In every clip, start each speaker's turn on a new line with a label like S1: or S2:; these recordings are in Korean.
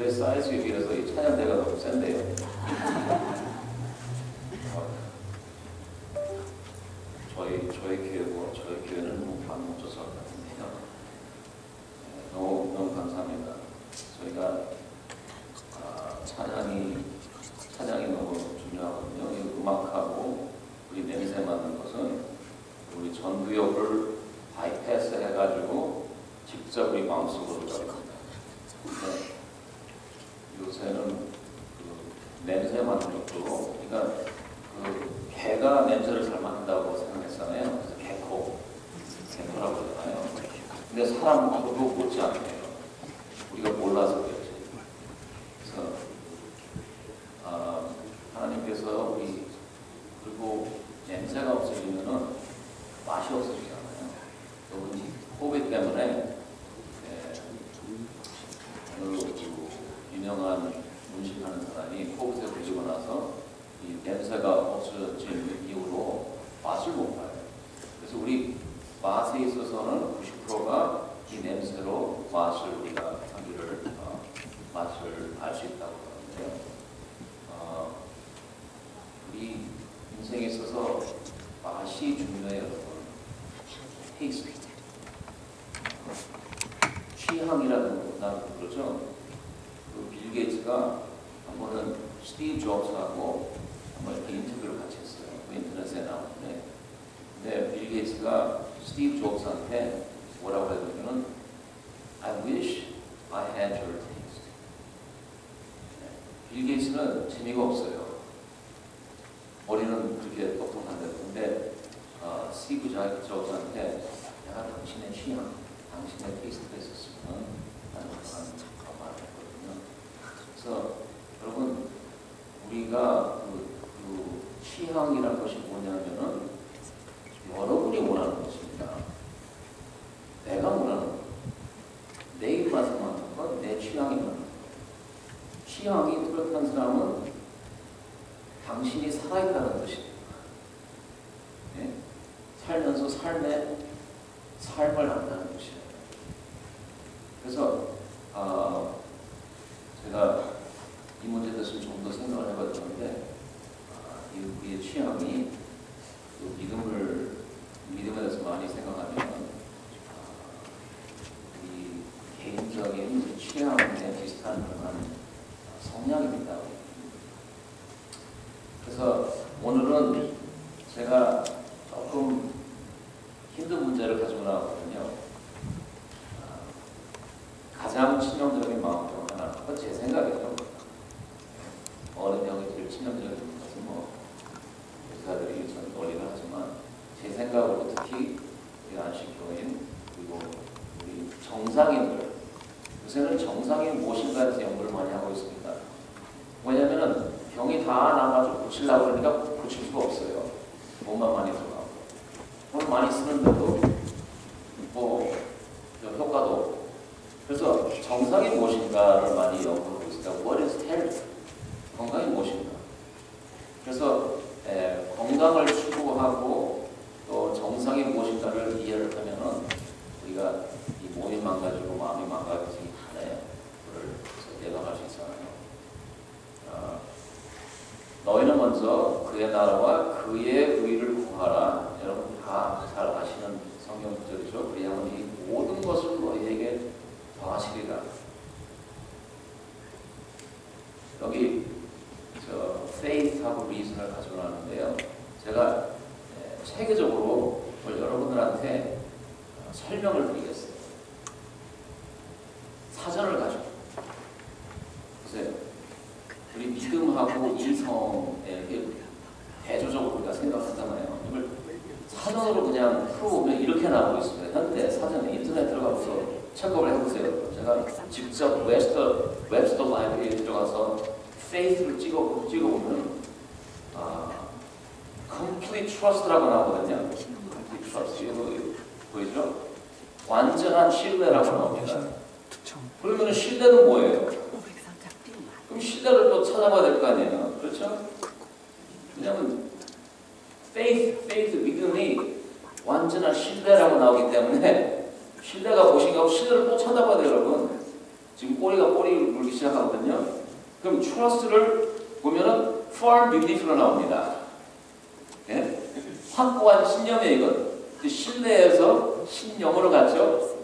S1: 교회 사이즈에 비해서 이 찬양대가 너무 센데요. 저희 교회고 저희 교회는 뭐 반목조사 같은데요. 너무 감사합니다. 저희가 찬양이 너무 중요하거든요. 이 음악하고 우리 냄새 맡는 것은 우리 전구역을 바이패스 해가지고 직접 우리 마음속으로 들어갑니다. 근데 요새는 그 냄새 맡는 것도, 그러니까 그 개가 냄새를 잘 맡는다고 생각했잖아요. 그래서 개코라고 그러잖아요. 근데 사람은 저도 못지않게요. 우리가 몰라서 그렇지. 그래서 하나님께서 우리, 그리고 냄새가 없어지면은 맛이 없어지잖아요. 또 호흡 때문에 그 유명한 문식하는 사람이 호흡에 걸리고 나서 이 냄새가 없어진 이후로 맛을 못 봐요. 그래서 우리 맛에 있어서는 90%가 이 냄새로 우리가 맛을 알 수 있다고 하는데요. 우리 인생에 있어서 맛이 중요해요, 여러분. 테이스트. 취향이라는 거 그러죠. 그 빌 게이츠가 한 번은 스티브 잡스하고 한번 이렇게 인터뷰를 같이 했어요. 그 인터넷에 나오는데, 근데 빌 게이츠가 스티브 잡스한테 뭐라고 했냐면은 I wish I had your taste. 빌 게이츠는 재미가 없어요. 머리는 그렇게 똑똑한데, 근데 스티브 잡스한테 내가 당신의 취향, 당신의 테이스트가 있었으면 나는 그런 말을 했거든요. 그래서 여러분, 우리가 그 취향이라는 것이 뭐냐면은 여러분이 원하는 것입니다. 내가 원하는 것, 내 입맛에 맞는 것, 내 취향이 맞는 것. 취향이 뚜렷한 사람은 당신이 살아있다는 뜻입니다. 네? 살면서 삶을 안다는 것이에요. 그래서 제가 이 문제에 대해서 좀 더 생각을 해봤는데, 우리의 취향이 믿음에 대해서 많이 생각하면 우리 개인적인 취향에 비슷한 그런 성향입니다. 그래서 오늘은 제가 조금 힘든 문제를 가지고 나왔거든요. 가장 치명적인 마음 중 하나, 그건 제 생각이죠. 어른 병이 제일 치명적인 것은 뭐 의사들이 전 논리를 하지만, 제 생각으로 특히 우리 안식교인, 그리고 우리 정상인들, 요새는 정상이 무엇인가에 대해서 연구를 많이 하고 있습니다. 왜냐면은 병이 다 나가지고 고치려고 그러니까 고칠 수가 없어요. 몸만 많이 들어가고. 돈 많이 쓰는데도 뭐 효과도 없고. 그래서 정상이 무엇인가를 많이 연구하고 있습니다. What is health? 건강이 무엇인가? 그래서 건강을 추구하고 또 정상이 무엇인가를 이해를 하면은 우리가 이 몸이 망가지고 마음이 망가지기 전에 그걸 예방할 수 있잖아요. 너희는 먼저 그의 나라와 그의 의를 구하라. 여러분 다 잘 아시는 성경 구절이죠. 그리하면 이 모든 것을 너희에게 더하시리라. 여기 faith하고 reason을 가지고 나왔는데요. 제가 체계적으로 여러분들한테 설명을 드리겠어요. 사전을 가지고. 보세요. 우리 믿음하고 이성에 대조적으로 우리가 생각하잖아요. 이걸 사전으로 그냥 풀어보면 이렇게 나오고 있습니다. 현대 사전에 인터넷 들어가서 체크업을 해보세요. 제가 직접 웹스터 라이브러리에 들어가서 faith를 찍어보면 complete trust라고 나오거든요. complete trust. 이거 보이죠? 완전한 신뢰라고 나옵니다. 그러면 신뢰는 뭐예요? 그럼 신뢰를 또 찾아봐야 될 거 아니에요. 그렇죠? 왜냐하면 faith, 믿음이 완전한 신뢰라고 나오기 때문에 신뢰가 무엇인가 하고 신뢰를 또 찾아봐야 돼요, 여러분. 지금 꼬리 물기 시작하거든요. 그럼 trust를 보면은 firm belief로 나옵니다. 예? 확고한 신념이에요, 이건. 신뢰에서 신념으로 갔죠.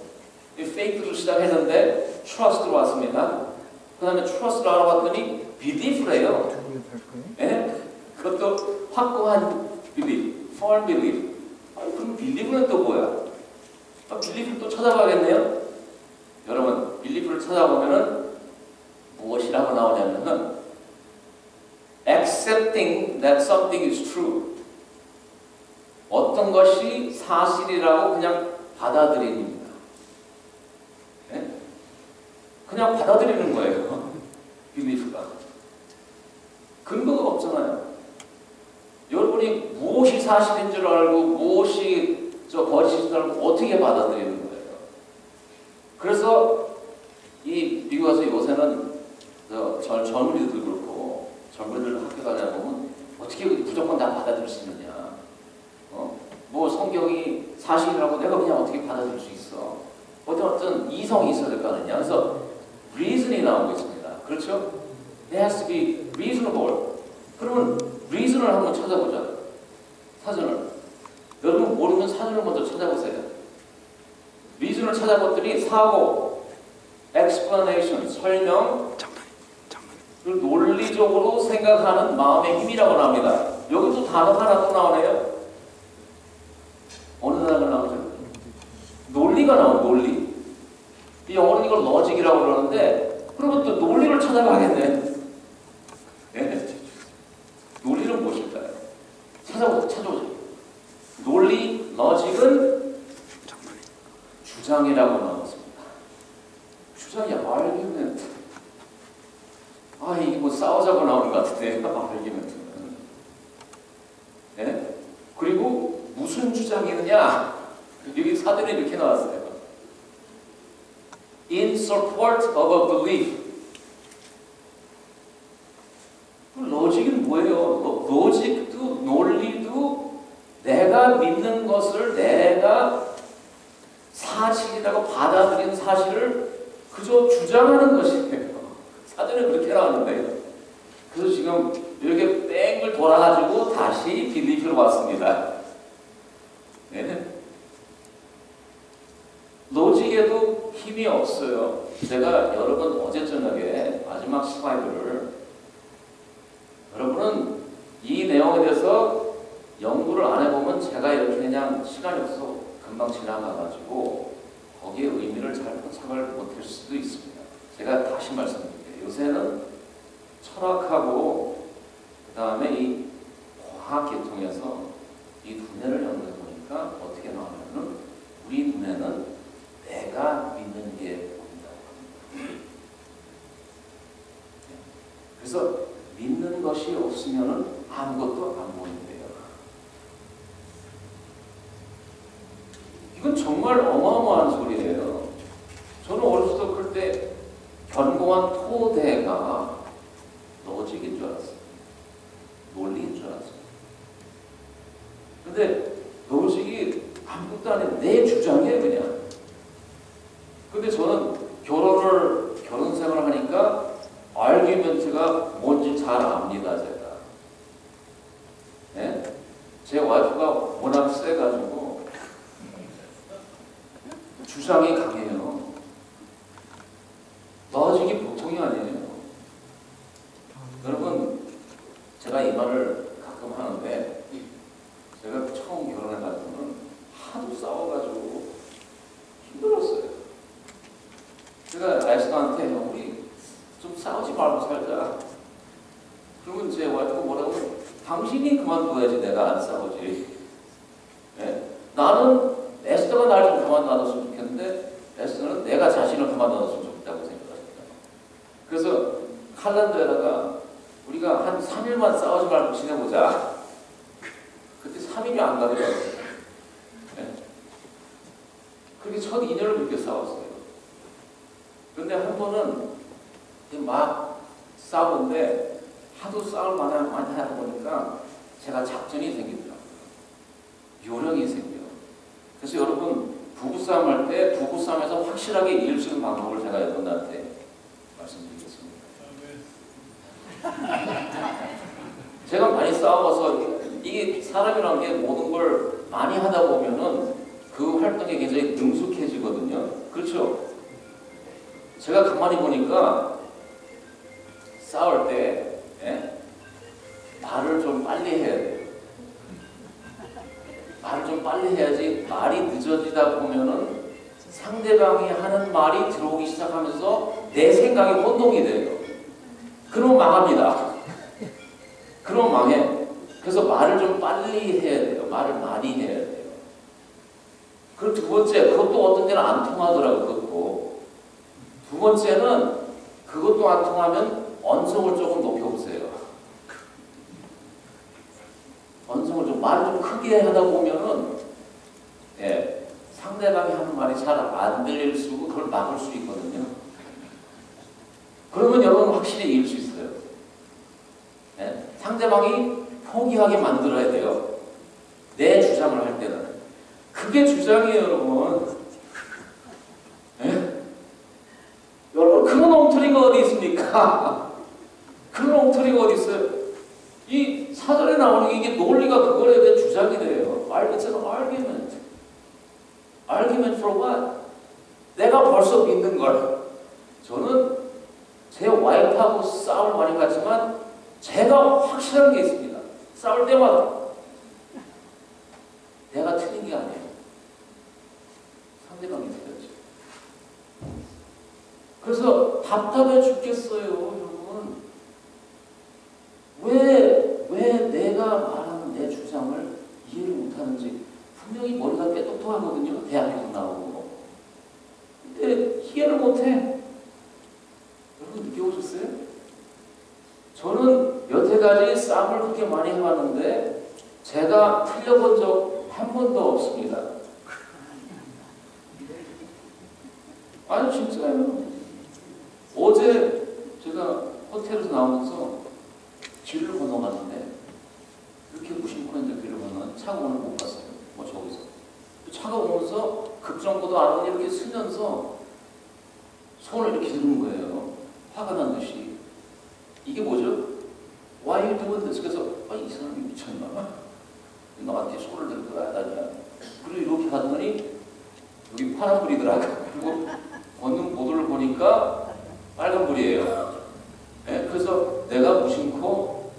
S1: fake로 시작했는데 trust로 왔습니다. 그 다음에 trust를 알아봤더니 belief래요. 예? 그것도 확고한 belief, firm belief. 그럼 belief는 또 뭐야? belief를 또 찾아봐야겠네요. 여러분, belief를 찾아보면은 무엇이라고 나오냐면은 accepting that something is true. 어떤 것이 사실이라고 그냥 받아들입니다. 네? 그냥 받아들이는 거예요. belief가. 근거가 없잖아요. 여러분이 무엇이 사실인 줄 알고 무엇이 거짓인 줄 알고 어떻게 받아들이는 거예요. 그래서 이 미국에서 요새는 젊은이들도 그렇고 젊은이들 학교 가다 보면 어떻게 무조건 다 받아들일 수 있느냐. 뭐 성경이 사실이라고 내가 그냥 어떻게 받아들일 수 있어. 어떤 이성이 있어야 될 거 아니냐. 그래서 reason이 나오고 있습니다. 그렇죠? It has to be reasonable. 그러면 reason을 한번 찾아보자. 사전을. 여러분 모르면 사전을 먼저 찾아보세요. reason을 찾아봤더니 사고, explanation, 설명, 그리고 논리적으로 생각하는 마음의 힘이라고 나옵니다. 여기도 단어 하나 또 나오네요. 어느 단어가 나오죠? 논리가 나와요. 논리. 이 영어는 이걸 logic이라고 그러는데 그러면 또 논리를 찾아가겠네. 네? 논리는 무엇일까요? 찾아보자. 논리, logic은 주장이라고 나왔습니다. 주장이 argument. 이게 뭐 싸우자고 나오는 것 같은데 argument는. 네? 그리고 무슨 주장이느냐? 여기 사전에 이렇게 나왔어요. In support of a belief. 로직은 뭐예요? 로직도 논리도 내가 믿는 것을 내가 사실이라고 받아들이는 사실을 그저 주장하는 것이에요. 사전에 그렇게 나왔는데요. 그래서 지금 이렇게 뺑을 돌아가지고 다시 빌리프로 왔습니다. 네. 로직에도 힘이 없어요. 제가 여러분 어제 저녁에 마지막 스파이드를 여러분은 이 내용에 대해서 연구를 안 해보면 제가 이렇게 그냥 시간이 없어 금방 지나가가지고 거기에 의미를 잘 포착을 못할 수도 있습니다. 제가 다시 말씀드릴게요. 요새는 철학하고 그 다음에 이 과학 계통에서 이 두뇌를 연구해 보니까 어떻게 나오냐면 우리 두뇌는 내가 믿는 게 보인다고 합니다. 그래서 믿는 것이 없으면 아무것도 안 보인대요. 이건 정말 어마어마한 소리예요. 저는 어렸을 때 그럴 때 견고한 토대가 로직인 줄 알았어요. 논리인 줄 알았어요. 근데 로직이 아무것도 아니에요. 내 주장이에요, 그냥. 근데 저는 결혼 생활을 하니까 아르규먼트가 뭔지 잘 압니다, 제가. 네? 제 와이프가 워낙 세가지고 주장이 강해요. 로직이 보통이 아니에요. 여러분, 제가 이 말을 가끔 하는데 제가 처음 결혼해 봤더니 하도 싸워가지고 힘들었어요. 제가 에스더한테 우리 좀 싸우지 말고 살자. 그러면 제 와이프가 뭐라고? 당신이 그만둬야지 내가 안 싸우지. 네? 나는 에스더가 날 좀 그만둬줬으면 좋겠는데 에스더는 내가 자신을 그만둬줬으면 좋겠다고 생각합니다. 그래서 칼렌더에다가 우리가 한 3일만 싸우지 말고 지내보자. 그때 3일이 안 가더라고요. 네? 그렇게 첫 인연을 그렇게 싸웠어요. 근데 한 번은 막 싸우는데 하도 싸울 많이 하다 보니까 제가 작전이 생기더라고요. 요령이 생겨요. 그래서 여러분 부부싸움 할 때 부부싸움에서 확실하게 이길 수 있는 방법을 제가 여러분한테 말씀드리겠습니다. 제가 많이 싸워서 이게 사람이란 게 모든 걸 많이 하다 보면은 그 활동에 굉장히 능숙해지거든요. 그렇죠? 제가 가만히 보니까 싸울 때 말을 좀 빨리 해야 돼요. 말을 좀 빨리 해야지 말이 늦어지다 보면은 상대방이 하는 말이 들어오기 시작하면서 내 생각이 혼동이 돼요. 그럼 망합니다. 그럼 망해. 그래서 말을 좀 빨리 해야 돼요. 말을 많이 해야 돼요. 그리고 두 번째, 그것도 어떤 때는 안 통하더라고요. 그것도. 두 번째는 그것도 안 통하면 언성을 조금 높여보세요. 언성을 좀, 말을 좀 크게 하다 보면은 상대방이 하는 말이 잘 안 들릴 수 있고 그걸 막을 수 있거든요. 그러면 여러분 확실히 이길 수 있어요. 상대방이 포기하게 만들어야 돼요. 내 주장을 할 때는. 그게 주장이에요, 여러분. 여러분, 그런 엉터리가 어디 있습니까? 그런 엉터리가 어디 있어요? 이 사전에 나오는 게 이게 논리가 그거에 대한 주장이 돼요. 말 그대로 argument. argument for what? 내가 벌써 믿는 걸. 저는 제 와이프하고 싸움을 많이 갔지만 제가 확실한 게 있습니다. 싸울 때마다 내가 틀린 게 아니에요. 상대방이 틀렸죠. 그래서 답답해 죽겠어요, 여러분. 왜 내가 말하는 내 주장을 이해를 못하는지. 분명히 머리가 꽤 똑똑하거든요. 대학교도 나오고. 근데 이해를 못해. 여러분 느껴보셨어요? 저는 여태까지 싸움을 그렇게 많이 해봤는데 제가 틀려본 적 한 번도 없습니다. 아니 진짜요. 어제 제가 호텔에서 나오면서 길을 건너갔는데 이렇게 무심코 이제 길을 건너 차가 오늘 못 봤어요. 뭐 저기서 차가 오면서 급정거도 안 하고 이렇게 쓰면서 손을 이렇게 드는 거예요. 화가 난 듯이. 이게 뭐죠? Why you doing this? 그래서 이 사람이 미쳤나? 나한테 손을 들고 하다니야. 그리고 이렇게 하더니 여기 파란불이 들어가고 걷는 모드를 보니까 빨간불이에요. 그래서 내가 무심코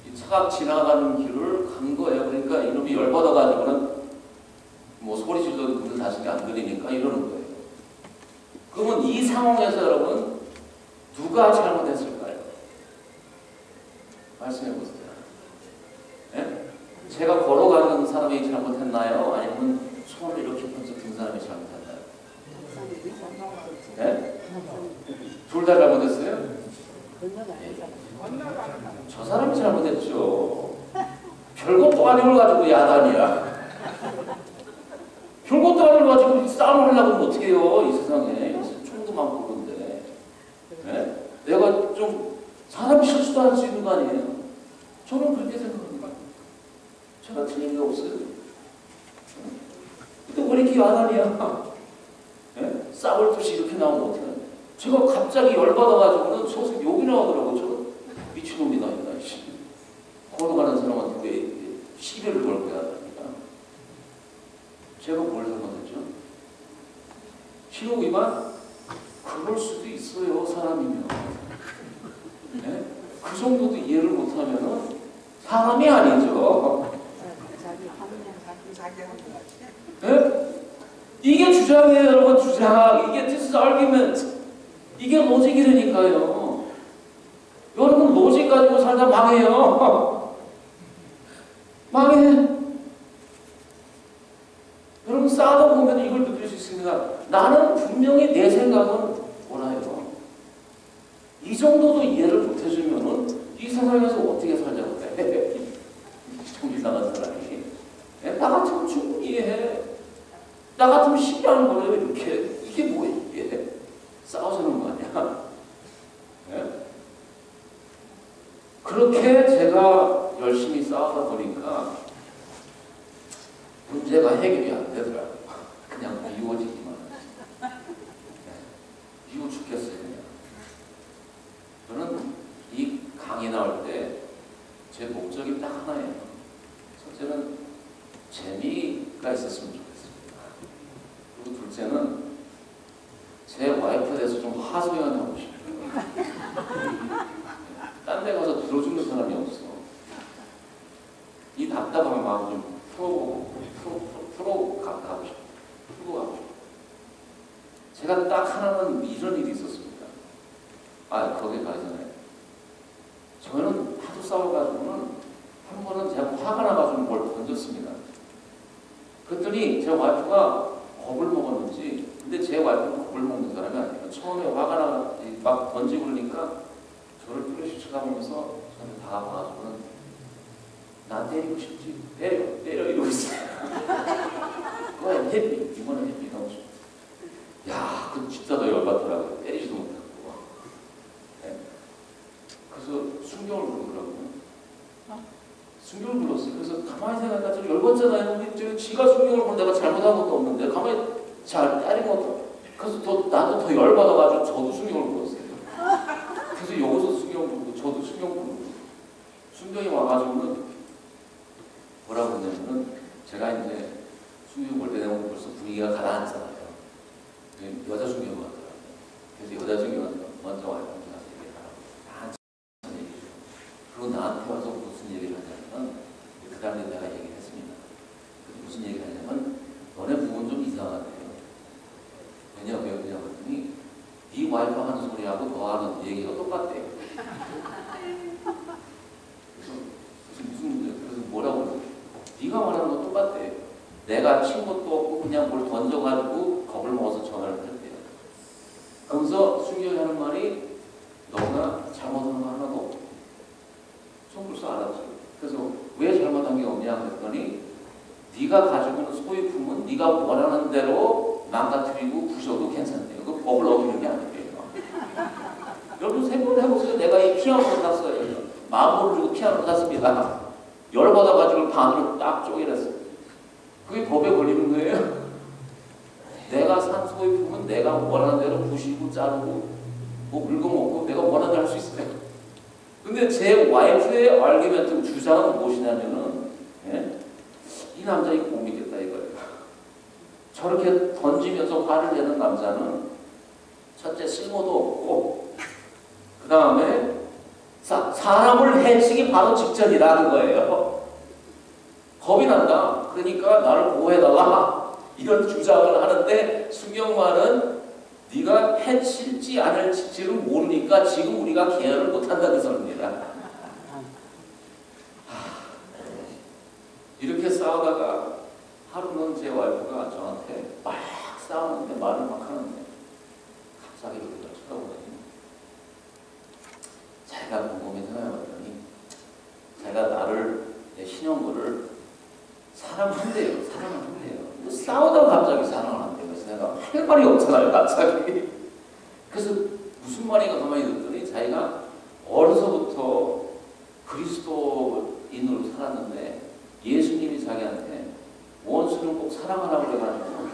S1: 이 차가 지나가는 길을 간 거예요. 그러니까 이놈이 열받아가지고는 뭐 소리 질러도 그들 자신이 안 들리니까 이러는 거예요. 그러면 이 상황에서 여러분 누가 잘못했을까요? 말씀해 보세요. 제가 걸어가는 사람이 잘못했나요? 아니면 손을 이렇게 번쩍 든 사람이 잘못했나요? 둘 다 잘못했어요? 저 사람이 잘못했죠. 별것도 아닌 걸 가지고 야단이야. 별것도 아닌 걸 가지고 싸움을 하려고 하면 어떻게 해요? 이 세상에 총도 많고 그런데. 내가 좀 사람이 실수도 할 수 있는 거 아니에요? 저는 그렇게 생각합니다. 제가 틀린 게 없어요. 근데 왜 이렇게 야단이야? 싸울 듯이 이렇게 나오면 어떡해? 제가 갑자기 열받아가지고는 서서 욕이 나오더라고. 저 미친놈이다. 걸어가는 사람한테 왜 시비를 걸고 해야 됩니까? 제가 뭘 잘못했죠? 신호 위반? 그럴 수도 있어요. 사람이면. 그 정도도 이해를 못하면은 사람이 아니죠. 이게 주장이에요, 여러분. 주장. 이게 this is argument. 이게 로직이라니까요. 여러분 로직 가지고 살다 망해요. 망해. 여러분 싸우다 보면 이걸 느낄 수 있습니다. 나는 분명히 내 생각은 옳아요. 이 정도도 이해를 못해주면은 이 세상에서 어떻게 살자고 해? 좀 이상한 사람이. 나 같으면 충분히 이해해. 나 같으면 신뢰하는 거예요. 이렇게. 이게 뭐예요? 이게. 싸우자는 거 아니야? 그렇게 제가 열심히 싸우다 보니까 문제가 해결이 안 되더라고요. 그냥 미워지기만 하지. 미워 죽겠어요. 그냥. 제 와이프에 대해서 좀 하소연하고 싶어요. 딴 데 가서 들어주는 사람이 없어. 이 답답한 마음 좀 풀고 가고 싶어요. 풀고 가고 싶어요. 제가 딱 하나는 이런 일이 있었습니다. 거기 가기 전에. 저는 하도 싸워가지고는 한 번은 제가 화가 나가지고 뭘 던졌습니다. 그랬더니 제 와이프가 겁을 먹었는지, 근데 제 와이프는 겁을 먹는 사람이 아니에요. 처음에 화가 나가 막 던지고 그러니까 저를 뚜렷이 쳐다보면서 저한테 다가와가지고는 나 때리고 싶지? 때려 이러고 있어요. 그거야 해피, 이번엔 해피 하고 싶어. 야, 그 진짜 더 열받더라고요. 때리지도 못하고. 네. 그래서 순경을 부르더라고요. 순경을 불렀어요. 그래서 가만히 생각하니까 저 열받잖아요. 지가 순경을 부르면 내가 잘못한 것도 없는데 가만히 잘 때린 것도. 그래서 나도 더 열받아가지고 저도 순경을 불렀어요. 그래서 여기서 순경을 부르고 저도 순경을 부르고. 순경이 와가지고는 뭐라고 했냐면은 제가 이제 순경 볼 때 되면 벌써 분위기가 가라앉잖아요. 여자 순경을 하더라고요. 그래서 여자 순경은 먼저 와이프한테 가서 얘기를 하라고. 한참 얘기를 해요. 그리고 나한테 와서 무슨 얘기를 하냐면, 그 다음에 내가 얘기를 했습니다. 무슨 얘기를 하냐면, 너네 부모는 좀 이상하대요. 왜냐 그랬더니, 네 와이프 하는 소리하고 너 하는 얘기가 똑같대요. 그래서 무슨 문제야? 그래서 뭐라고 그러지? 네가 말하는 거 똑같대요. 내가 친 것도 없고 그냥 뭘 던져가지고 겁을 먹어서 전화를 했대요. 그러면서 순경이 하는 말이 너가 잘못한 거 하나도 없고. 전 벌써 알았죠. 그래서 왜 잘못한 게 없냐 그랬더니 네가 가지고 있는 소유품은 네가 원하는 대로 망가뜨리고 부셔도 괜찮대요. 그 법을 어기는 게 아니에요. 여러분 생각을 해보세요. 내가 이 피아노를 샀어요. 마음을 주고 피아노를 샀습니다. 열받아가지고 반으로 딱 쪼개렸어요. 그게 법에 걸리는 거예요. 내가 산 소유품은 내가 원하는 대로 부시고 자르고 뭐 긁어먹고 내가 원하는 대로 할 수 있어요. 근데 제 와이프의 알기멘트 주장은 무엇이냐면은, 예? 이 남자 이거 못 믿겠다 이거예요. 저렇게 던지면서 화를 내는 남자는 첫째 쓸모도 없고 그 다음에 사람을 해치기 바로 직전이라 그거예요. 겁이 난다. 그러니까 나를 보호해달라. 이런 주장을 하는데 순경말은 네가 해칠지 안 해칠지를 모르니까 지금 우리가 계약을 못한다는 소리입니다. 이렇게 싸우다가 하루는 제 와이프가 저한테 막 싸우는데 말을 막 하는데 갑자기 이렇게 쳐다보더니 제가 곰곰이 생각해봤더니 제가 나를 내 신용구를 사랑한대요. 사랑을 한대요. 싸우다가 갑자기 사랑을 한대요. 그래서 내가 할 말이 없잖아요. 갑자기. 그래서 무슨 말인가 가만히 듣더니 자기가 어려서부터 그리스도인으로 살았는데 예수님이 자기한테 원수는 꼭 사랑하라고 그래가지고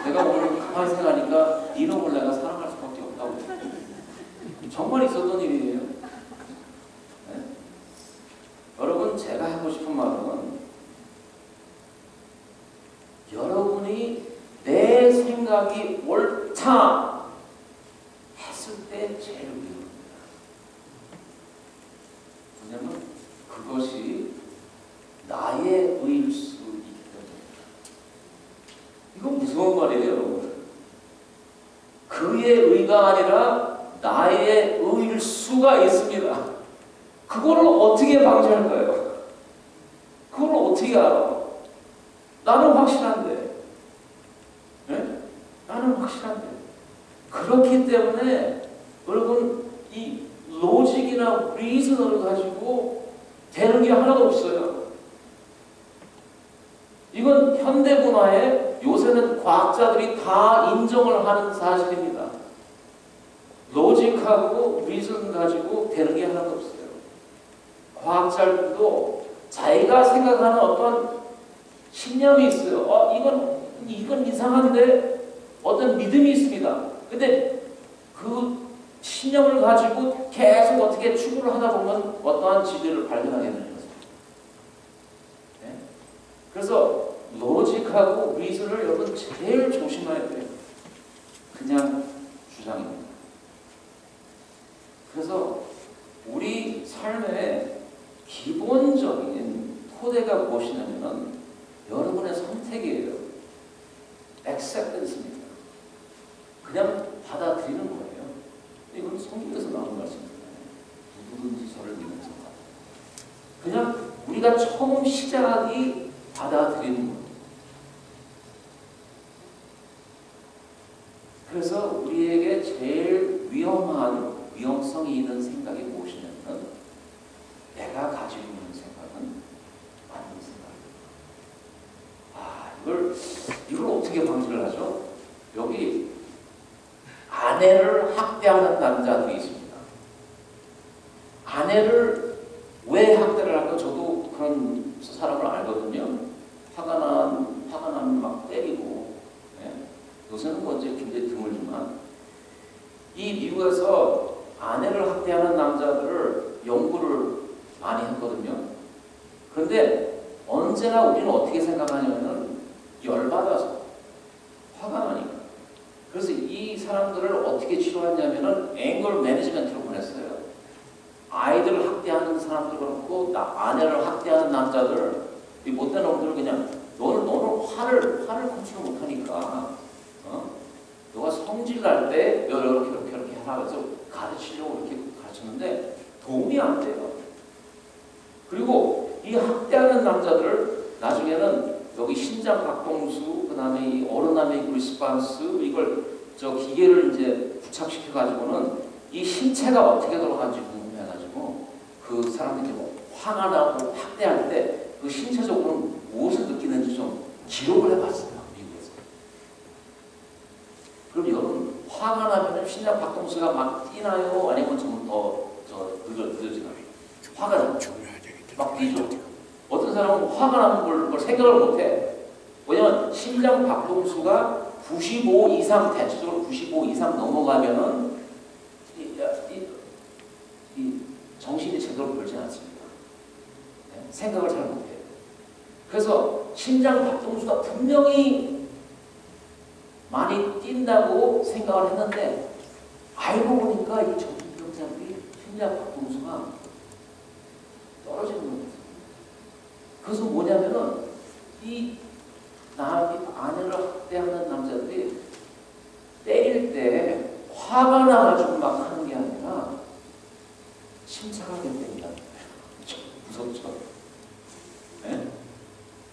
S1: 내가 오늘 가만히 생각하니까 이놈을 내가 사랑할 수밖에 없다고. 정말 있었던 일이에요. 네? 여러분 제가 하고 싶은 말은 여러분이 내 생각이 옳다 했을 때 제일 위험합니다. 왜냐하면 그것이 나의 의일 수 있기 때문입니다. 이거 무서운 말이에요, 여러분. 그의 의가 아니라 나의 의일 수가 있습니다. 그거를 어떻게 방지할까요? 그걸 어떻게 알아? 나는 확실한데. 네? 나는 확실한데. 그렇기 때문에 여러분 이 로직이나 리즈너를 가지고 되는 게 하나도 없어요. 이건 현대 문화에 요새는 과학자들이 다 인정을 하는 사실입니다. 로직하고 리즌 가지고 되는 게 하나도 없어요. 과학자들도 자기가 생각하는 어떤 신념이 있어요. 이건 이상한데 어떤 믿음이 있습니다. 근데 그 신념을 가지고 계속 어떻게 추구를 하다 보면 어떠한 진리를 발견하게 되는 것입니다. 네? 그래서 로직하고 리즌을 여러분 제일 조심해야 돼요. 그냥 주장입니다. 그래서 우리 삶의 기본적인 토대가 무엇이냐면 여러분의 선택이에요. acceptance입니다. 그냥 받아들이는 거예요. 이건 성경에서 나온 말씀입니다. 누구든지 저를 믿으면서 그냥 우리가 처음 시작이 받아들이는 거예요. 그래서 우리에게 제일 위험성이 있는 생각이 무엇이냐면 내가 가지고 있는 생각은 맞는 생각이다. 이걸 어떻게 방지를 하죠? 여기 아내를 학대하는 남자들이 있습니다. 아내를 왜 학대를 할까? 저도 그런 사람을 알거든요. 화가 나면 막 때리고, 네? 요새는 뭐 이제 굉장히 드물지만 이 미국에서 아내를 학대하는 남자들을 연구를 많이 했거든요. 그런데 언제나 우리는 어떻게 생각하냐면 열받아서 화가 나니까. 그래서 이 사람들을 어떻게 치료했냐면은 앵걸 매니지먼트로 보냈어요. 아이들을 학대하는 사람들 그렇고 아내를 학대하는 남자들, 이 못된 놈들을 그냥 너는 화를 컨트롤 못하니까 너가 성질 날 때 이렇게 하라 해서 가르치려고 이렇게 가르쳤는데 도움이 안 돼요. 그리고 이 학대하는 남자들을 나중에는 여기 신장 박동수, 그 다음에 이 어로나믹 리스판스, 이걸 기계를 이제 부착시켜 가지고는 이 신체가 어떻게 돌아가는지 궁금해가지고 그 사람들이 뭐 화가 나고 학대할 때 그 신체적으로 무엇을 느끼는지 좀 기록을 해봤어요, 미국에서. 그럼 여러분 화가 나면 신장 박동수가 막 뛰나요? 아니면 좀 더 늦어지나요? 화가 나면 막 뛰죠. 어떤 사람은 화가 나는 걸 생각을 못해. 왜냐면 심장 박동수가 95 이상, 대체적으로 95 이상 넘어가면은 이 정신이 제대로 돌지 않습니다. 네? 생각을 잘 못해요. 그래서 심장 박동수가 분명히 많이 뛴다고 생각을 했는데 알고 보니까 이 정신병자들이 심장 박동수가 떨어지는 거예요. 그래서 뭐냐면은 이 아내를 학대하는 남자들이 때릴 때 화가 나가지고 막 하는 게 아니라 침착하게 때린다. 무섭죠? 네?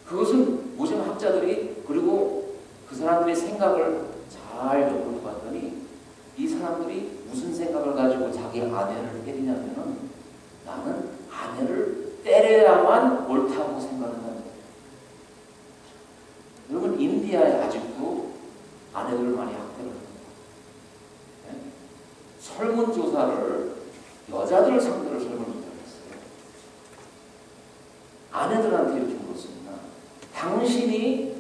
S1: 그것은 모든 학자들이 그리고 그 사람들의 생각을 잘 연구해 봤더니 이 사람들이 무슨 생각을 가지고 자기 아내를 때리냐면은 나는 아내를 때려야만 옳다고 생각한다는 거예요. 여러분 인디아에 아직도 아내들을 많이 학대를 합니다. 네? 설문조사를 여자들 상대로 설문조사를 했어요. 아내들한테 이렇게 물었습니다. 당신이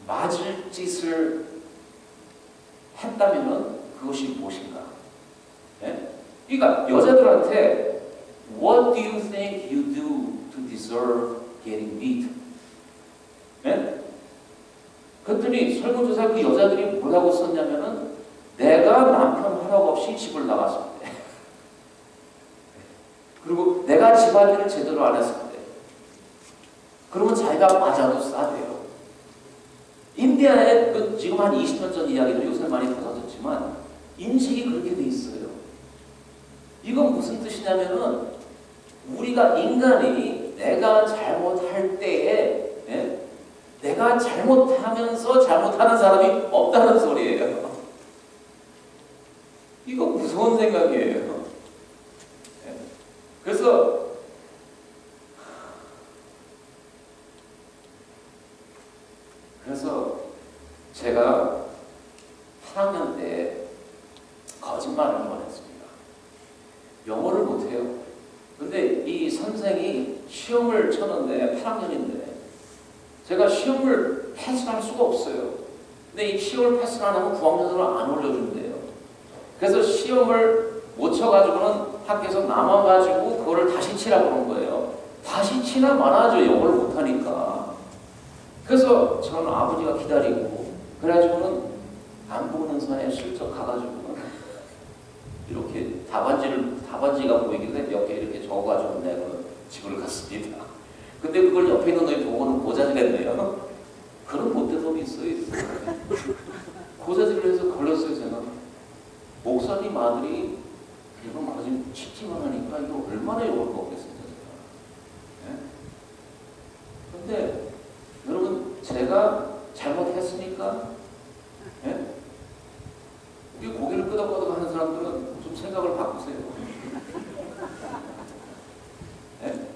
S1: 맞을 짓을 했다면 그것이 무엇인가? 네? 그러니까 여자들한테 What do you think you do to deserve getting beat? 네? 그랬더니 설문조사에 그 여자들이 뭐라고 썼냐면은 내가 남편 허락 없이 집을 나갔을 때 그리고 내가 집안일을 제대로 안 했을 때 그러면 자기가 맞아도 싸대요. 인디아에 지금 한 20년 전 이야기도 요새 많이 달라졌지만 인식이 그렇게 돼 있어요. 이건 무슨 뜻이냐면은 우리가 인간이 내가 잘못할 때에 내가 잘못하면서 잘못하는 사람이 없다는 소리예요. 이거 무서운 생각이에요. 그래서 제가 8학년 때 거짓말을 한번 했습니다. 영어를 못해요. 근데 이 선생이 시험을 쳤는데 8학년인데 제가 시험을 패스할 수가 없어요. 근데 이 시험을 패스를 안 하면 9학년으로 안 올려준대요. 그래서 시험을 못 쳐가지고는 학교에서 남아가지고 그거를 다시 치라고 그런 거예요. 다시 치나 마나죠. 영어를 못하니까. 그래서 저는 아버지가 기다리고 그래가지고는 동영상에 슬쩍 가가지고 이렇게 답안지가 보이길래 몇 개 이렇게 적어가지고 내가 집을 갔습니다. 근데 그걸 옆에 있는 놈이 보고는 고자질했네요. 그런 못된 놈이 있어요. 고자질을 해서 걸렸어요, 제가. 목사님 아들이 이런 거짓 치팅을 하니까 이거 얼마나 욕을 먹겠습니까, 제가. 네? 근데 여러분, 제가 잘못했습니까? 네? 우리 고개를 끄덕끄덕 하는 사람들은 좀 생각을 바꾸세요. 네?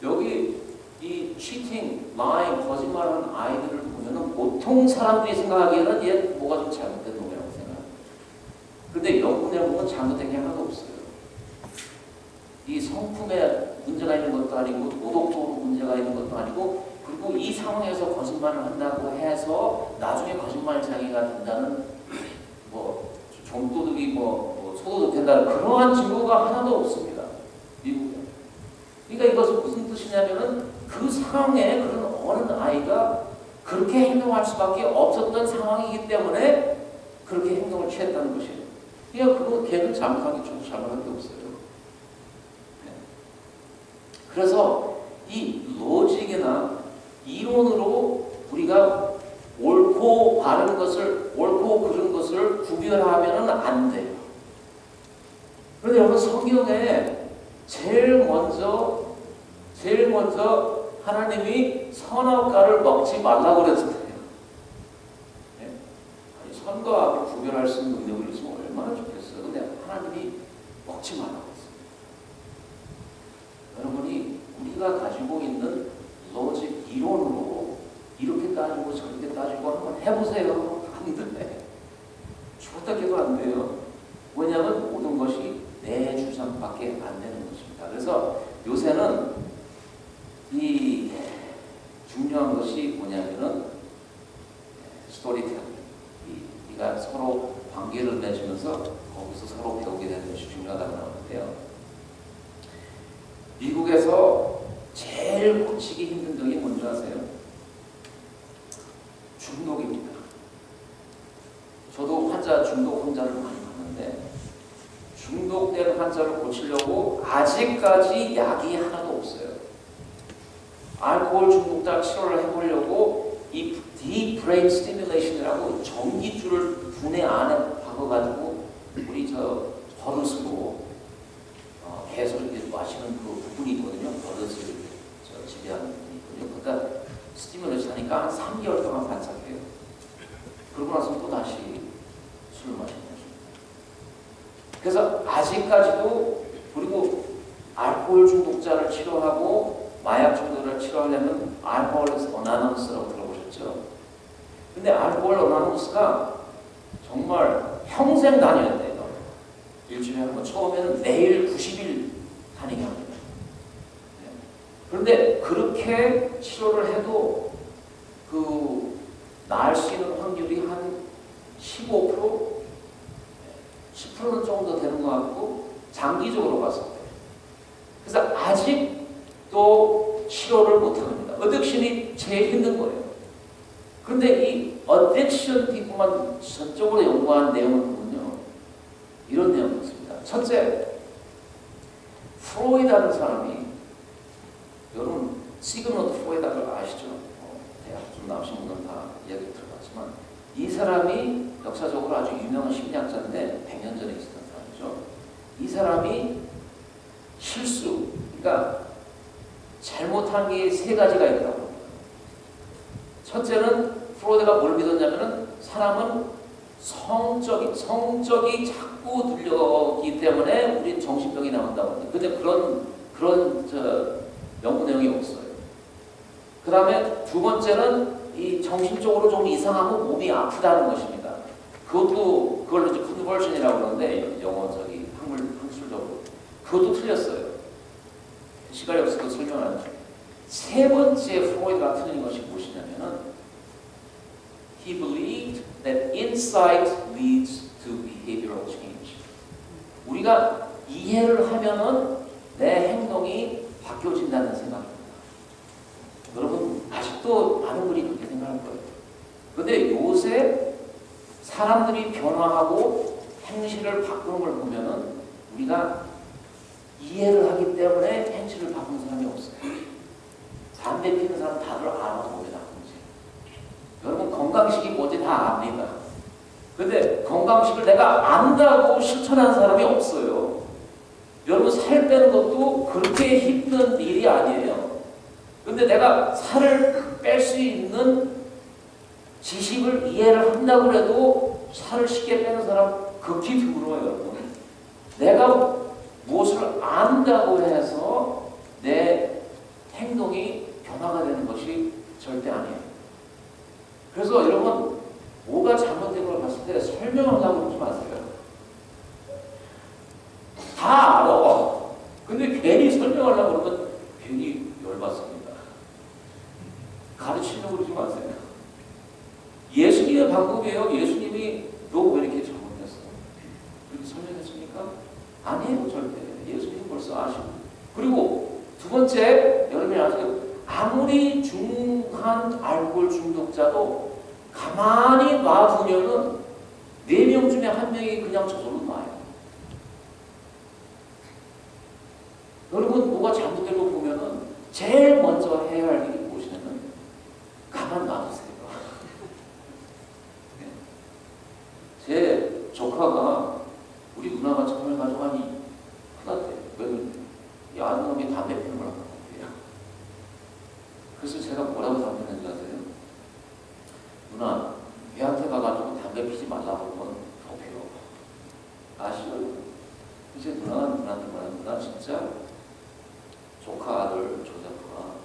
S1: 여기 이 치팅, 라이, 거짓말하는 아이들을 보면은 보통 사람들이 생각하기에는 얘 뭐가 좀 잘못된 놈이라고 생각해요. 근데 연구해 보면 잘못된 게 하나도 없어요. 이 성품에 문제가 있는 것도 아니고 도덕적으로 문제가 있는 것도 아니고, 그리고 이 상황에서 거짓말을 한다고 해서 나중에 거짓말쟁이가 된다는, 뭐 좀도둑이 뭐 소도둑 된다는 그러한 증거가 하나도 없습니다, 미국에. 그러니까 이것은 무슨 뜻이냐면은 그 상황에 그런 어린 아이가 그렇게 행동할 수밖에 없었던 상황이기 때문에 그렇게 행동을 취했다는 것이에요. 그러니까 그거 걔는 잘못한 게 저도 잘못한 게 없어요. 네. 그래서 이 로직이나 이론으로 우리가 옳고 바른 것을, 옳고 그른 것을 구별하면은 안 돼요. 그런데 여러분, 성경에 제일 먼저 하나님이 선악과를 먹지 말라고 그랬잖아요. 네? 아니, 선과 악을 구별할 수 있는 능력을 있으면 얼마나 좋겠어요. 근데 하나님이 먹지 말라고 했어요. 여러분이 우리가 가지고 있는 로직 이론으로 이렇게 따지고 저렇게 따지고 한번 해보세요. 안 돼. 죽었다 깨도 안 돼요. 왜냐하면 모든 것이 내 주장밖에 안 되는 것입니다. 그래서 요새는 이 중요한 것이 뭐냐면은 스토리텔링. 우리가 서로 관계를 맺으면서 거기서 서로 배우게 되는 것이 중요하다고 나오는데요. 미국에서 제일 고치기 힘든 병이 뭔지 아세요? 중독입니다. 저도 중독 환자를 많이 봤는데, 중독된 환자를 고치려고 아직까지 약이 하나도 없어요. 알코올 중독자 치료를 해보려고 이 deep brain stimulation이라고 전기줄을 두뇌 안에 박아가지고 우리 저 버릇으로 계속 이렇게 마시는 그 부분이 있거든요. 버릇을 지배하는 부분이 있거든요. 그러니까 스티뮬레이션 하니까 한 3개월 동안 반짝해요. 그러고 나서 또 다시 술을 마시는 거죠. 그래서 아직까지도, 그리고 알코올 중독자를 치료하고 마약 중독자를 치료하려면 알코올리스트 어나니머스라고 들어보셨죠? 근데 알코올 어나니머스가 정말 평생 다녀야 돼요. 일주일에 한 번. 처음에는 매일 90일 다니게 합니다. 네. 그런데 그렇게 치료를 해도 나을 수 있는 확률이 한 15%, 10%는 조금 더 되는 것 같고, 장기적으로 봤을 때. 그래서 아직도 치료를 못합니다. 어딕션이 제일 힘든 거예요. 그런데 이 어딕션 피부만 전적으로 연구한 내용을 보면요, 이런 내용이 있습니다. 첫째, 프로이드라는 사람이, 여러분 시그먼드 프로이드를 아시죠? 대학 좀 나오신 분은 다 이야기 들어봤지만, 이 사람이 역사적으로 아주 유명한 심리학자인데 100년 전에 있었던 사람이죠. 이 사람이 실수, 그러니까 잘못한 게 3가지가 있다고 합니다. 첫째는 프로이드가 뭘 믿었냐면은 사람은 성적이 자꾸 들려오기 때문에 우린 정신병이 나온다고 합니다. 근데 그런 연구 내용이 없어요. 그 다음에 두 번째는 이 정신적으로 좀 이상하고 몸이 아프다는 것입니다. 그걸로 이제 컨버전이라고 그러는데, 영어 학술적으로. 그것도 틀렸어요. 시간이 없어서 설명 안 해요. 세 번째 프로이드가 틀린 것이 무엇이냐면은, he believed that insight leads to behavioral change. 우리가 이해를 하면은 내 행동이 바뀌어진다는 생각입니다. 여러분 아직도 많은 분이 그렇게 생각할 거예요. 그런데 요새 사람들이 변화하고 행실을 바꾸는 걸 보면은 우리가 이해를 하기 때문에 행실을 바꾸는 사람이 없어요. 담배 피는 사람 다들 알아, 몸에 나쁜지. 여러분 건강식이 뭔지 다 압니다. 근데 건강식을 내가 안다고 실천하는 사람이 없어요. 여러분 살 빼는 것도 그렇게 힘든 일이 아니에요. 근데 내가 살을 뺄 수 있는 지식을 이해를 한다고 해도 살을 쉽게 빼는 사람 극히 드물어요, 여러분. 내가 무엇을 안다고 해서 내 행동이 변화가 되는 것이 절대 아니에요. 그래서 여러분 뭐가 잘못된 걸 봤을 때 설명하려고 그러지 마세요. 다 알아. 근데 괜히 설명하려고 그러면 괜히 열받습니다. 가르치려고 그러지 마세요. 예수님의 방법이에요. 예수님이 너 왜 이렇게 잘못했어? 그렇게 설명했습니까? 아니에요, 절대. 예수님 벌써 아시고. 그리고 두 번째, 여러분이 아세요? 아무리 중한 알코올 중독자도 가만히 놔두면은 4명 중에 1명이 그냥 저절로 놔요. 여러분 뭐가 잘못된 거 보면은 제일 먼저 해야 할 일이 무엇이냐면 가만 놔두세요. 제 조카가 우리 누나가 정말 가져가니 큰일났대. 왜 그러냐? 이 아들놈이 담배 피는 걸 같아요. 그래서 제가 뭐라고 답변했는지 아세요? 누나, 걔한테 가가지고 담배 피지 말라고 하면 더 피워. 아시죠? 이제 누나한테 말하는 누나 진짜 조카 아들 조자프가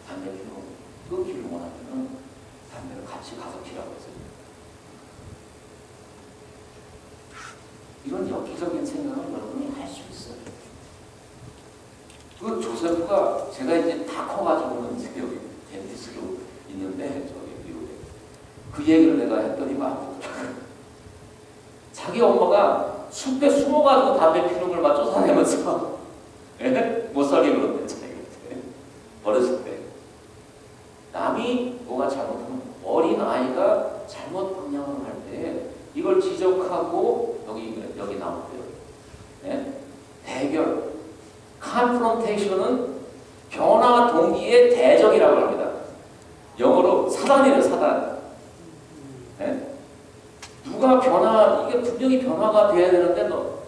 S1: 담배 피우고 끊기를 원하면 담배를 같이 가서 피라고 했어요. 이런 엽기적인 생각을 여러분이 할 수 있어요. 그 조세프가 제가 이제 다 커가지고는 이제 여기 덴티스로 있는데 저기 미국에 그 얘기를 내가 했더니 막 자기 엄마가 숲에 숨어가지고 담배 피우는 걸 막 쫓아내면서 못 살게 그러는데 자기한테 어렸을 때 남이 뭐가 잘못하면 어린 아이가 잘못 방향을 할 때 이걸 지적하고 여기 나오고요. 네? 대결, confrontation은 변화 동기의 대적이라고 합니다. 영어로 사단이래요, 사단. 네? 누가 이게 분명히 변화가 돼야 되는데 너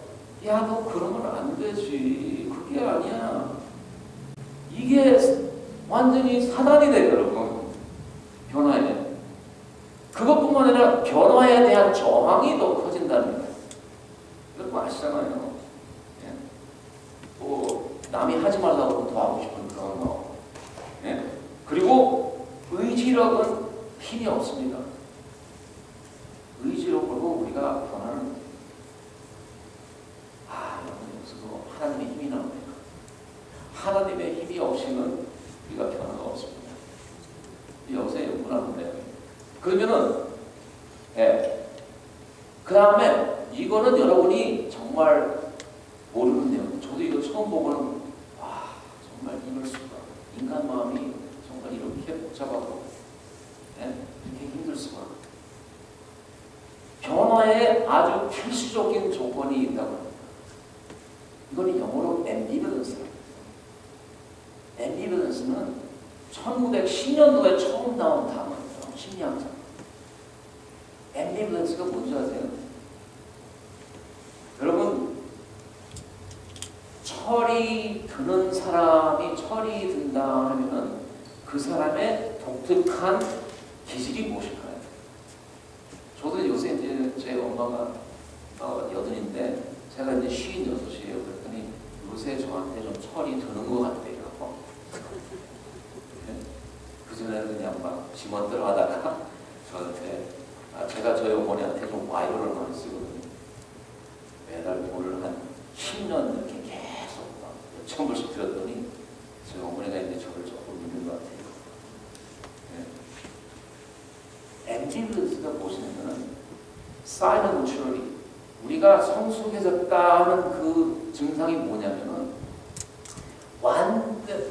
S1: 그러면 안 되지. 그게 아니야. 이게 완전히 사단이 돼요, 여러분. 변화에. 그것뿐만 아니라 변화에 대한 저항이 더 커진다는 거예요. 이거 아시잖아요. 예? 뭐 남이 하지 말라고 하면 더 하고 싶은 그런 거. 예? 그리고 의지력은 힘이 없습니다. 의지력으로 우리가 변화는 여러분 여기서도 하나님의 힘이 나옵니다. 하나님의 힘이 없이는 우리가 변화가 없습니다. 여기서 연구하는 거예요. 그러면은 그 다음에 이거는 여러분이 정말 모르는 내용. 저도 이거 처음 보고는 정말 이럴 수가. 인간 마음이 정말 이렇게 복잡하고 이렇게 힘들 수가. 변화에 아주 필수적인 조건이 있다고 합니다. 이거는 영어로 ambivalence입니다. ambivalence는 1910년도에 처음 나온 단어예요. 심리학자. ambivalence가 뭔지 아세요? 여러분, 철이 드는 사람이 철이 든다 하면은 그 사람의 독특한 기질이 무엇일까요? 저도 요새 이제 제 엄마가 80인데 제가 이제 56이에요. 그랬더니 요새 저한테 좀 철이 드는 것 같아요. 그전에는 그냥 막 지멋대로 하다가 저한테 제가 저희 어머니한테 좀 와이어를 많이 쓰거든요. 매달 돈을 한 10년 이렇게 계속 막 몇천 불씩 들었더니 저희 어머니가 이제 저를 조금 믿는 것 같아요. ambivalence가 무엇이냐면 silent maturity. 우리가 성숙해졌다 하는 그 증상이 뭐냐면은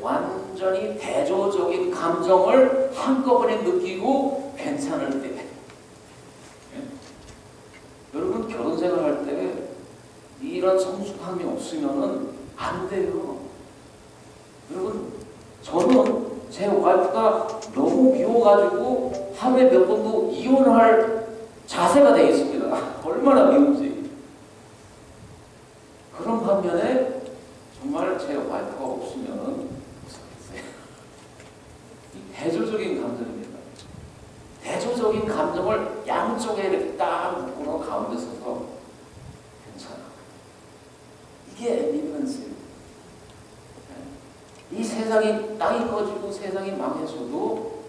S1: 완전히 대조적인 감정을 한꺼번에 느끼고 괜찮을 때 이런 성숙함이 없으면은 안 돼요. 여러분, 저는 제 와이프가 너무 미워가지고 하루에 몇 번도 이혼할 자세가 되어 있습니다. 얼마나 미운지. 그런 반면에 정말 제 와이프가 없으면은 무섭겠어요. 이 대조적인 감정입니다. 대조적인 감정을 양쪽에 이렇게 딱 묶고 가운데 서서 괜찮아. 이게 앰비런스예요. 이 세상이 땅이 꺼지고 세상이 망해서도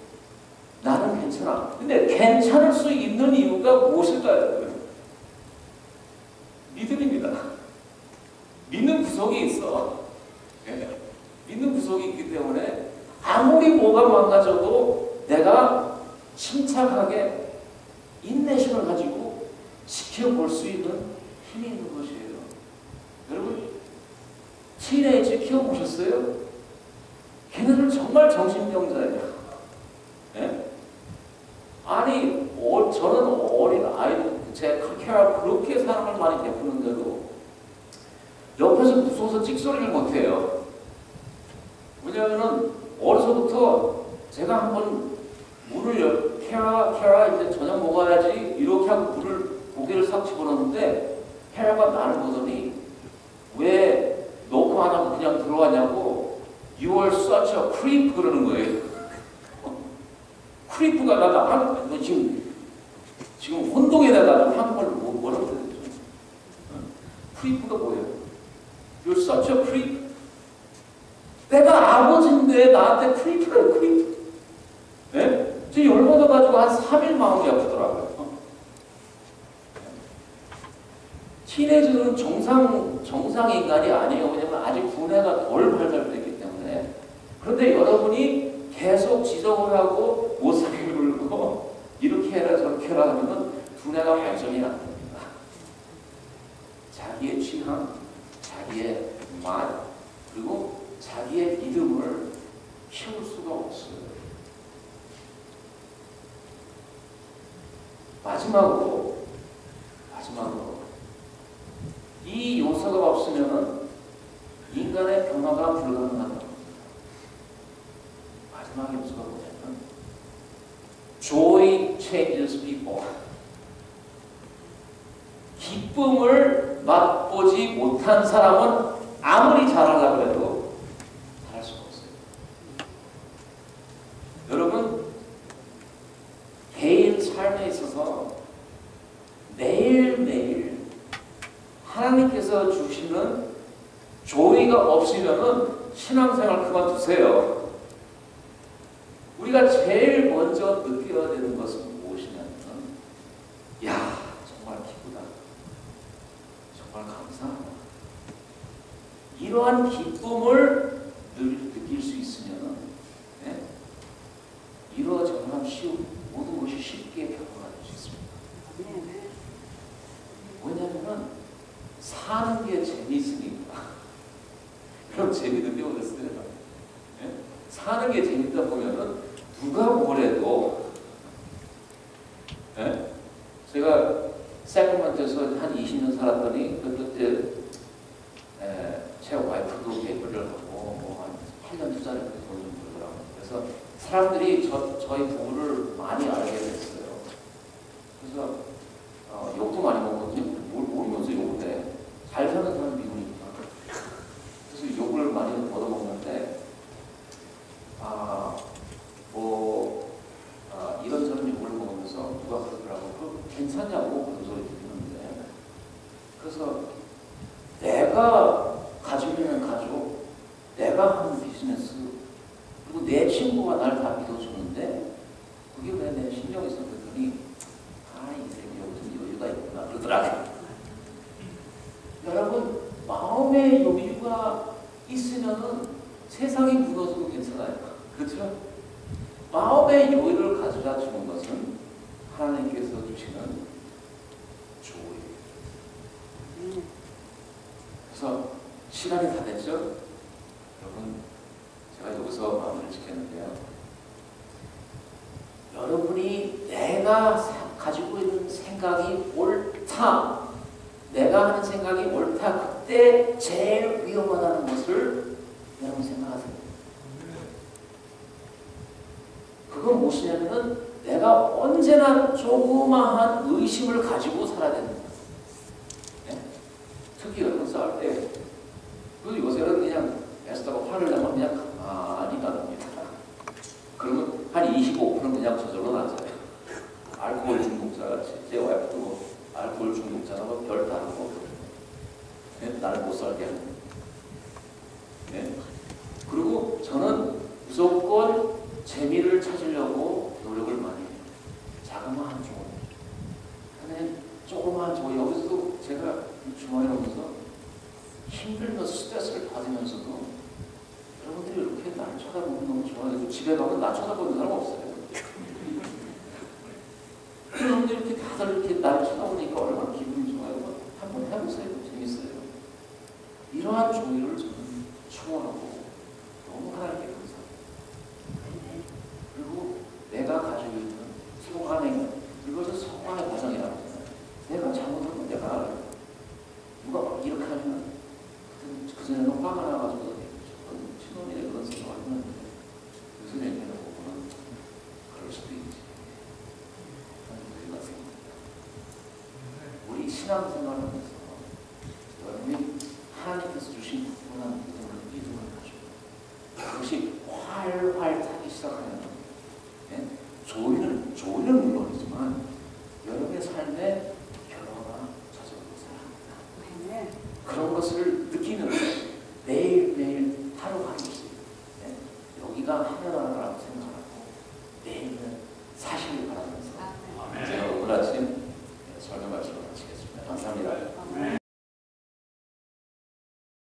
S1: 나는 괜찮아. 근데 괜찮을 수 있는 이유가 무엇일까요? 믿음입니다. 믿는 구석이 있어. 믿는 구석이 있기 때문에 아무리 뭐가 망가져도 내가 침착하게 인내심을 가지고 지켜볼 수 있는 힘이 있는 것이에요. 여러분, 티네이지 키워보셨어요? 걔네들 정말 정신병자예요. 예? 아니, 저는 어린 아이들, 제 그렇게 사랑을 많이 베푸는데도 옆에서 무서워서 찍소리를 못해요. 왜냐하면 어려서부터 제가 한번 물을 케라 이제 저녁 먹어야지 이렇게 하고 물을 고개를 싹 집어넣는데 케라가 나를 보더니 왜 놓고 안 하고 그냥 들어가냐고 You are such a creep 그러는 거예요. 크리프가 나가 지금 혼동에다가 한국말로 뭐라고 해야 되죠? 크리프가 뭐예요? You're such a creep. 내가 아버지인데 나한테 크리프래, 크리프. 네? 저 열받아가지고 한 3일 마음이 아프더라고요. 티네이저는 정상 인간이 아니에요. 왜냐면 아직 두뇌가 덜 발달되기 때문에. 그런데 여러분이 계속 지적을 하고 모습을 물고 이렇게 해라 저렇게 해라 하면은 두뇌가 발전이 안 됩니다. 자기의 취향, 자기의 말, 그리고 자기의 믿음을 키울 수가 없어요. 마지막으로 이 요소가 없으면은 인간의 변화가 불가능하다고 합니다. 마지막 요소가 뭐냐면 Joy changes people. 기쁨을 맛보지 못한 사람은 아무리 잘하려고 해도 잘할 수가 없어요. 여러분, 개인 삶에 있어서 매일매일 하나님께서 주시는 조이가 없으면은 신앙생활 그만두세요. 우리가 제일 먼저 느껴야 되는 것은 무엇이냐면, 야, 정말 기쁘다. 정말 감사하다. 이러한 기쁨을 느낄 수 있으면, 네? 이러저러한 모든 것이 쉽게 변화할 수 있습니다. 왜냐하면 사는 게 재미있으니까. 그럼 재미도 배워졌어요. 네? 사는 게 재밌다 보면은 누가 뭐래도, 네? 제가 세크라멘토에서 한 20년 살았더니 그때 제 와이프도 예불을 하고 뭐 한 8년 투자를 돈 좀 벌더라고요. 그래서 사람들이 저희 부부를 많이 알게 됐어요. 그래서 욕도 많이 먹거든요. 모르면서 욕을 해. 잘 사는 사람은 미우니까. 그래서 욕을 많이 얻어먹는데 이런저런 욕을 먹으면서 누가 그러더라고. 괜찮냐고 그런 소리 듣는데. 그래서 내가 가지고 있는 가족, 내가 하는 비즈니스, 그리고 내 친구가 날 다 믿어주는데 그게 왜 내 신경이 썼더니 이 새끼 여기 좀 여유가 있구나 그러더라고요. 여러분, 마음의 여유가 있으면은 세상이 무너져도 괜찮아요. 그렇죠? 마음의 여유를 가져다 주는 것은 하나님께서 주시는 조예요. 그래서 시간이 다 됐죠? 여러분, 제가 여기서 마무리를 짓겠는데요. 여러분이 내가 가지고 있는 생각이 옳다, 내가 하는 생각이 옳다. 그때 제일 위험하다는 것을 여러분 생각하세요. 그건 무엇이냐면은 내가 언제나 조그마한 의심을 가지고 살아야 되는 거예요. 네? 특히 여러분 싸울 때, 요새는 그냥 애쓰다가 화를 내면 그냥 가만히 놔둡니다. 그러면 한 25%는 그냥 저절로 나잖아요. 알코올 중독자 같이. 제 와이프도 뭐 알코올 중독자라고 별 다르고, 네? 나를 못 살게 하는. 네? 그리고 저는 무조건 재미를 찾으려고 노력을 많이 해요. 자그마한 조언. 하나님, 조그마한 조언. 여기서도 제가 주말에 오면서 힘들면서 스트레스를 받으면서도 여러분들이 이렇게 나를 쳐다보면 너무 좋아요. 집에 가면 나 쳐다보는 사람 없어요. 여러분들이 이렇게 다들 이렇게 나를 쳐다보니까 얼마나 기분이 좋아요. 한번 해보세요. 재밌어요. 이러한 조의를 저는 추구하고 너무 하나님께 감사합니다. 그리고 내가 가지고 있는 소관의, 이것은 소관의 과정이라고 하잖아요. 내가 잘못하면 내가 누가 이렇게 하면 그 전에는 화가 나가지고 친놈이네 그런 생각을 했는데 요새 얘기를 보고는 그럴 수도 있지. 우리 신앙생활을 하면서 여러분이 하나님께서